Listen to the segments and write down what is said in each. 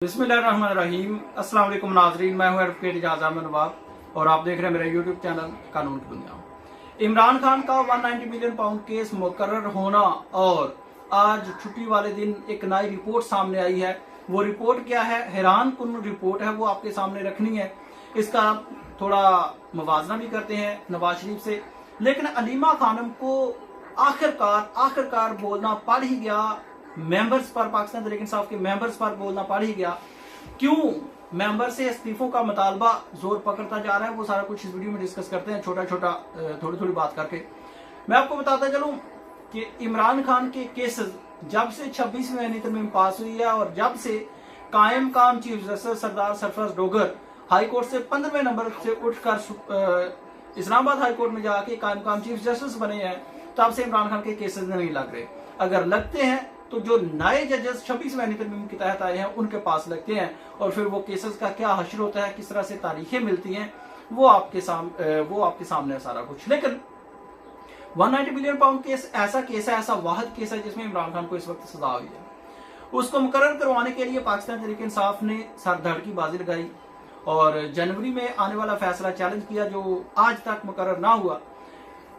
बिस्मिल्लाहिर्रहमानिर्रहीम। अस्सलाम वालेकुम नाज़रीन, मैं हूं एडवोकेट एजाज अहमद नवाब और आप देख रहे हैं मेरा यूट्यूब चैनल कानून की दुनिया। इमरान खान का 190 मिलियन पाउंड केस मुकर्रर होना और आज छुट्टी वाले दिन एक नई रिपोर्ट सामने आई है। वो रिपोर्ट क्या है? हैरान कुन रिपोर्ट है, वो आपके सामने रखनी है। इसका थोड़ा मुवाजना भी करते हैं नवाज शरीफ से। लेकिन अलीमा खानम को आखिरकार बोलना पड़ ही गया मेंबर्स पर, पाकिस्तान तहरीक इंसाफ के मेंबर्स पर बोलना पड़ ही गया। क्यों मेंबर से इस्तीफों का मुतालबा जोर पकड़ता जा रहा है, वो सारा कुछ इस वीडियो में डिस्कस करते हैं, थोड़ी बात करके। मैं आपको बताता चलूं कि इमरान खान के केसेस जब से 26वीं तरमीम पास हुई है और जब से कायम काम चीफ जस्टिस सरदार सरफराज डोगर हाई कोर्ट से 15वें नंबर से उठकर इस्लामाबाद हाई कोर्ट में जाके कायम काम चीफ जस्टिस बने हैं, तब से इमरान खान के केसेस नहीं लग रहे। अगर लगते हैं तो जो नए जजेस 26वीं तरमीम के तहत आए हैं उनके पास लगते हैं, और फिर वो केसेस का क्या हश्र होता है, किस तरह से तारीखें मिलती हैं, वो आपके सामने है सारा कुछ। लेकिन 190 मिलियन पाउंड केस ऐसा वाहिद केस है जिसमें इमरान खान को इस वक्त सजा हुई है। उसको मुकर्रर करवाने के लिए पाकिस्तान तहरीक इंसाफ ने सरधड़ की बाजी लगाई और जनवरी में आने वाला फैसला चैलेंज किया, जो आज तक मुकर्रर ना हुआ।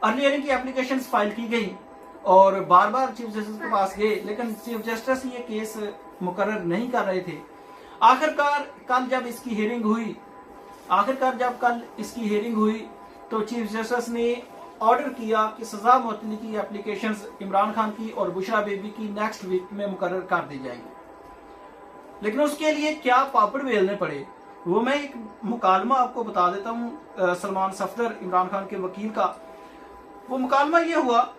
अर्ली हियरिंग की एप्लीकेशन फाइल की गई और बार बार चीफ जस्टिस के पास गए, लेकिन चीफ जस्टिस ये केस मुकर्रर नहीं कर रहे थे। आखिरकार कल जब इसकी हियरिंग हुई तो चीफ जस्टिस ने ऑर्डर किया कि सजा मुअत्तली की एप्लीकेशंस इमरान खान की और बुशरा बेबी की नेक्स्ट वीक में मुकर्रर कर दी जाएंगी। लेकिन उसके लिए क्या पापड़ बेलने पड़े, वो मैं एक मुकालमा आपको बता देता हूँ सलमान सफदर इमरान खान के वकील का। वो मुकालमा ये हुआ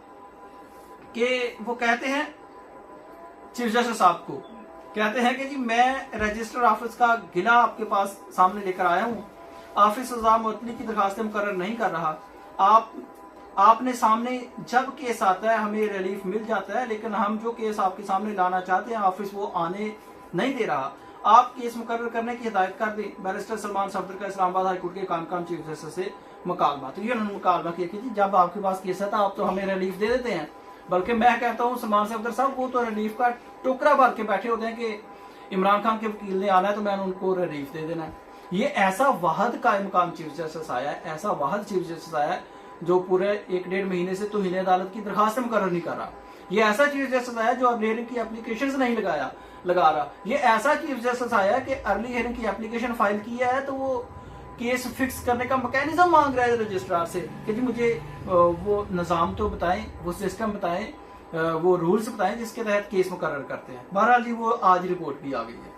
कि वो कहते हैं चीफ जस्टिस साहब को, कहते हैं कि जी मैं रजिस्टर ऑफिस का गिला आपके पास सामने लेकर आया हूँ। ऑफिस सजा मुअत्तली की दरखास्तें मुकर्रर नहीं कर रहा। आपने सामने जब केस आता है हमें रिलीफ मिल जाता है, लेकिन हम जो केस आपके सामने लाना चाहते हैं ऑफिस वो आने नहीं दे रहा। आप केस मुकर्रर करने की हिदायत कर दें। बैरिस्टर सलमान सफदर का इस्लामाबाद हाईकोर्ट के काम चीफ जस्टिस से मुकालमा। तो ये उन्होंने मुकालमा किया कि जी जब आपके पास केस आता आप तो हमें रिलीफ दे देते हैं, बल्कि मैं कहता हूं सलमान सफदर साहब वो तो रिलीफ का टोकरा भर के बैठे होते हैं कि इमरान खान के वकील ने आना है तो मैंने उनको रिलीफ दे देना है। ये ऐसा वाहिद कायम काम चीफ जस्टिस आया है, ऐसा वाहिद चीफ जस्टिस आया है जो पूरे 1-1.5 महीने से तो हिने अदालत की दरखास्त मुकर्रर नहीं कर रहा। ये ऐसा चीफ जस्टिस आया जो अर्ली हियरिंग की एप्लीकेशन नहीं लगा रहा। ये ऐसा चीफ जस्टिस आया कि अर्ली हियरिंग की एप्लीकेशन फाइल किया है तो वो केस फिक्स करने का मैकेनिज्म मांग रहा है रजिस्ट्रार से कि जी मुझे वो निज़ाम तो बताएं, वो सिस्टम बताएं, वो रूल्स बताएं जिसके तहत केस मुकर्रर करते हैं। बहरहाल जी वो आज रिपोर्ट भी आ गई है।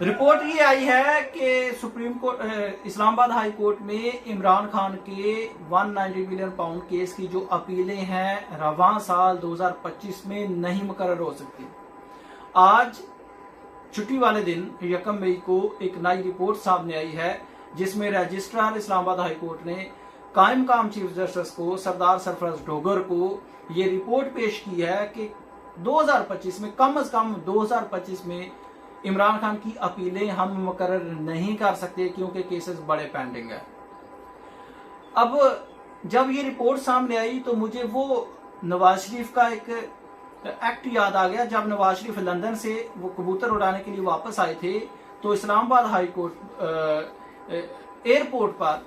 रिपोर्ट ये आई है कि supreme court Islamabad high court में इमरान खान के 190 मिलियन पाउंड केस की जो अपीलें हैं रवां साल 2025 में नहीं मुकर्रर हो सकती। आज छुट्टी वाले दिन 1 मई को एक नई रिपोर्ट सामने आई है जिसमें रजिस्ट्रार इस्लामाबाद हाई कोर्ट ने कायम काम चीफ जस्टिस को सरदार सरफराज डोगर को ये रिपोर्ट पेश की है कि 2025 में कम से कम 2025 में इमरान खान की अपीलें हम मुकर्रर नहीं कर सकते क्योंकि केसेस बड़े पेंडिंग है। अब जब ये रिपोर्ट सामने आई तो मुझे वो नवाज शरीफ का एक एक्ट याद आ गया। जब नवाज शरीफ लंदन से वो कबूतर उड़ाने के लिए वापस आए थे तो इस्लामाबाद हाई कोर्ट एयरपोर्ट पर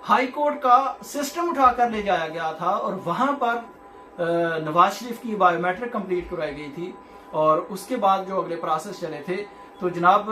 हाई कोर्ट का सिस्टम उठाकर ले जाया गया था और वहां पर नवाज शरीफ की बायोमेट्रिक कंप्लीट करवाई गई थी। और उसके बाद जो अगले प्रोसेस चले थे तो जनाब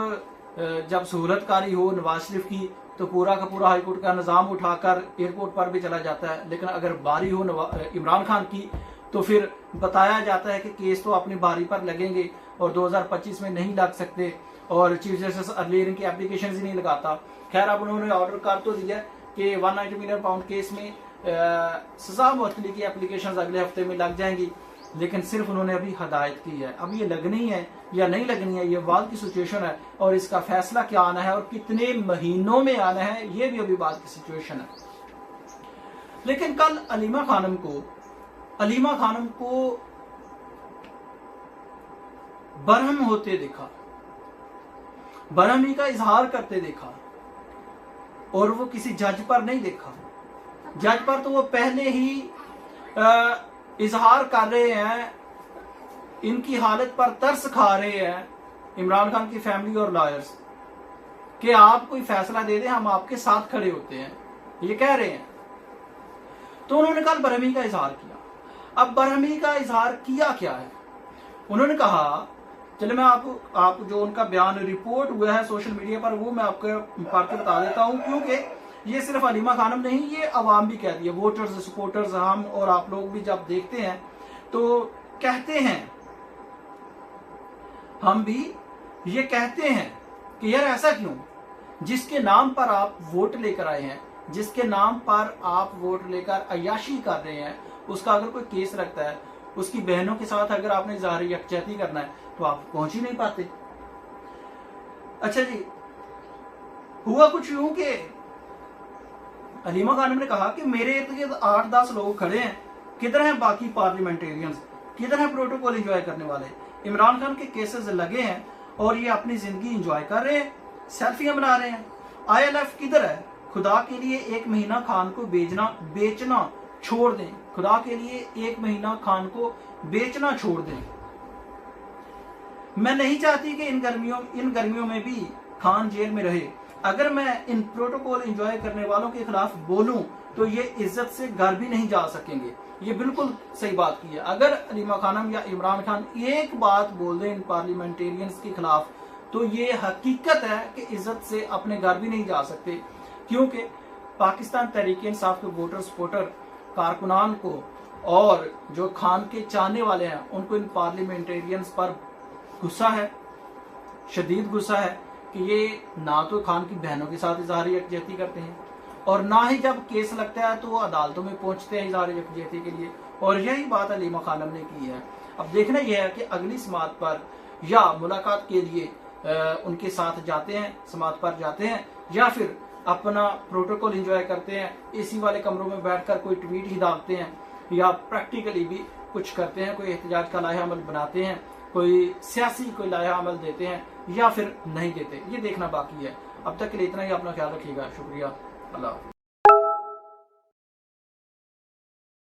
जब सहूलतकारी हो नवाज शरीफ की तो पूरा का पूरा हाई कोर्ट का निज़ाम उठाकर एयरपोर्ट पर भी चला जाता है, लेकिन अगर बारी हो इमरान खान की तो फिर बताया जाता है कि केस तो अपनी बारी पर लगेंगे और 2025 में नहीं लग सकते और चीफ जस्टिस अर्ली हियरिंग की एप्लीकेशन ही नहीं लगाता। खैर अब उन्होंने ऑर्डर कर तो दिया कि 190 मिलियन पाउंड केस में सजा मुअत्तली की एप्लीकेशन अगले हफ्ते में लग जाएंगी, लेकिन सिर्फ उन्होंने अभी हदायत की है। अब ये लगनी है या नहीं लगनी है ये बाद की सिचुएशन है और इसका फैसला क्या आना है और कितने महीनों में आना है ये भी अभी बाद की सिचुएशन है। लेकिन कल अलीमा खानम को बरहम होते देखा, बरहमी का इजहार करते देखा और वो किसी जज पर नहीं देखा। जज पर तो वो पहले ही इजहार कर रहे हैं इनकी हालत पर तरस खा रहे हैं इमरान खान की फैमिली और लॉयर्स कि आप कोई फैसला दे दें, हम आपके साथ खड़े होते हैं, ये कह रहे हैं। तो उन्होंने कल बरहमी का इजहार किया। अब बरहमी का इजहार किया क्या है? उन्होंने कहा, चले मैं आप जो उनका बयान रिपोर्ट हुआ है सोशल मीडिया पर वो मैं आपको पढ़ के बता देता हूं, क्योंकि ये सिर्फ हलीमा खानम नहीं, ये अवाम भी कहती है, वोटर्स, सपोर्टर्स, हम और आप लोग भी जब देखते हैं तो कहते हैं, हम भी ये कहते हैं कि यार ऐसा क्यों? जिसके नाम पर आप वोट लेकर आए हैं, जिसके नाम पर आप वोट लेकर अय्याशी कर रहे हैं, उसका अगर कोई केस लगता है, उसकी बहनों के साथ अगर आपने इज़हार यकजहती करना है तो आप पहुंच ही नहीं पाते। अच्छा जी, हुआ कुछ यूं कि हलीमा खानम ने कहा कि मेरे इर्द गिर्द 8-10 लोग खड़े हैं, किधर हैं बाकी पार्लियामेंटेरियंस, किधर हैं प्रोटोकॉल एंजॉय करने वाले? इमरान खान के केसेस लगे हैं और ये अपनी जिंदगी एंजॉय कर रहे हैं, सेल्फियां बना रहे हैं। ILF किधर है? खुदा के लिए 1 महीना खान को बेचना छोड़ दें। खुदा के लिए 1 महीना खान को बेचना छोड़ दें। मैं नहीं चाहती कि इन गर्मियों में भी खान जेल में रहे। अगर मैं इन प्रोटोकॉल एंजॉय करने वालों के खिलाफ बोलूं तो ये इज्जत से घर भी नहीं जा सकेंगे। ये बिल्कुल सही बात की है। अगर हलीमा खानम या इमरान खान एक बात बोल दें इन पार्लियामेंटेरियंस के खिलाफ तो ये हकीकत है कि इज्जत से अपने घर भी नहीं जा सकते, क्योंकि पाकिस्तान तहरीक इंसाफ के वोटर, सपोर्टर, कारकुनान को और जो खान के चाहने वाले हैं उनको इन पार्लियामेंटेरियंस पर गुस्सा है, शदीद गुस्सा है कि ये ना तो खान की बहनों के साथ इजहार यकजहती करते हैं और ना ही जब केस लगता है तो वो अदालतों में पहुंचते हैं इजहार यकजहती के लिए। और यही बात हलीमा खानम ने की है। अब देखना यह है कि अगली समाअत पर या मुलाकात के लिए उनके साथ जाते हैं, समाअत पर जाते हैं, या फिर अपना प्रोटोकॉल एंजॉय करते हैं, एसी वाले कमरों में बैठकर कोई ट्वीट ही डालते हैं, या प्रैक्टिकली भी कुछ करते हैं, कोई एहतजाज का लाहे अमल बनाते हैं, कोई सियासी कोई लाया अमल देते हैं, या फिर नहीं देते। ये देखना बाकी है। अब तक के लिए इतना ही। अपना ख्याल रखिएगा। शुक्रिया। अल्लाह।